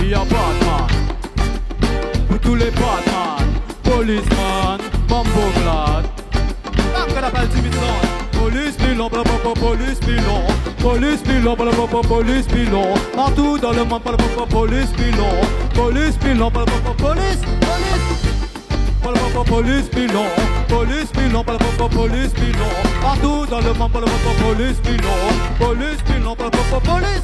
il y a Batman. Pour tous les Batman, policeman, bamboglade. Comme la balle timidante. Police pilon, police pilon. Police pilon, police pilon. Partout dans le monde, police pilon. Police pilon, police, police. Police pilon, police pilon, police pilon. Partout dans le monde, police pilon. Police pilon, police.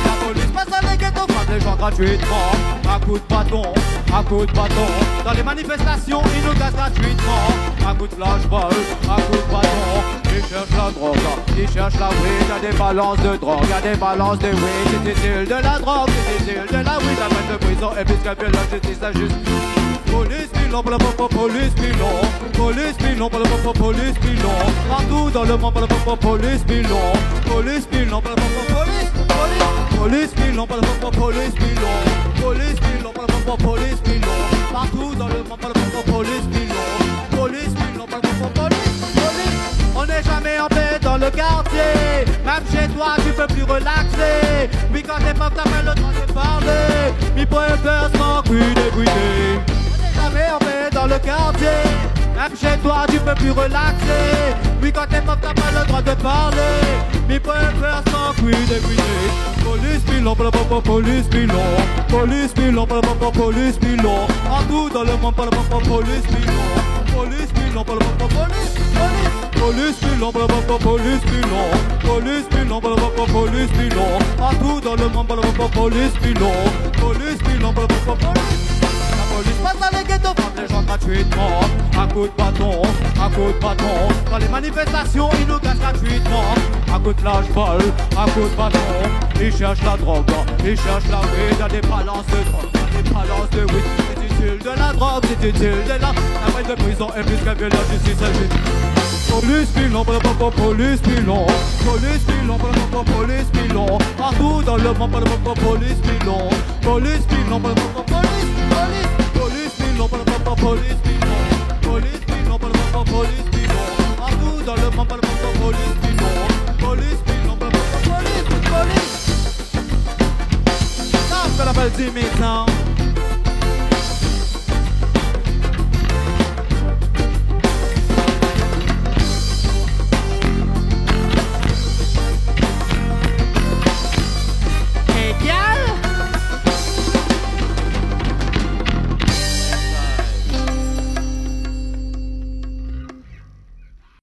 La police passe dans les ghettos, frappe les gens gratuitement. À coup de bâton, à coup de bâton. Dans les manifestations, ils nous gazent gratuitement. À coup de flashball, à coup de bâton. Ils cherchent la drogue, ils cherchent la weed. Y'a des balances de drogue, y'a des balances de weed. C'est de la drogue, c'est de la weed. La peine de prison est plus qu'un la justice injuste. Police pilon, police pilon. Police pilon, police pilon. Partout dans le monde, police pilon. Police pilon, police, police. Police pilon, police pilon. Police pilon, police pilon. Partout dans le monde, police pilon. Police pilon, police, police. On n'est jamais en paix dans le quartier. Même chez toi, tu peux plus relaxer. Oui, quand t'es pauvre, t'as pas le droit de parler. Mi préfère sans cuiter. Jamais en paix dans le quartier. Même chez toi tu peux plus relaxer. Oui quand t'es pauvre t'as pas le droit de parler. Mais préfère sans cuiter. Police pilon, police pilon. Police pilon, police pilon. Partout dans le monde, police pilon. Police pilon, police, police. Police pilon, police pilon. Police pilon, police pilon. Partout dans le monde, police pilon. Police pilon, police. Police passe dans les ghettos, frappe les gens gratuitement. À coup de bâton, à coup de bâton. Dans les manifestations, ils nous gazent gratuitement. À coup de flashball, à coup de bâton. Ils cherchent la drogue, ils cherchent la weed. Y'a des balances de drogue, y'a des balances de weed. C'est utile de la drogue, c'est utile de la peine de prison est plus qu'un la justice injuste. Police pilon, police pilon. Police pilon, police pilon. Partout dans le monde, police pilon. Police pilon, police, police. Police pilon, police pilon. Police pilon, police pilon. Partout dans le monde, police pilon. Police pilon, police, police. Ça fait la belle 10 000 ans.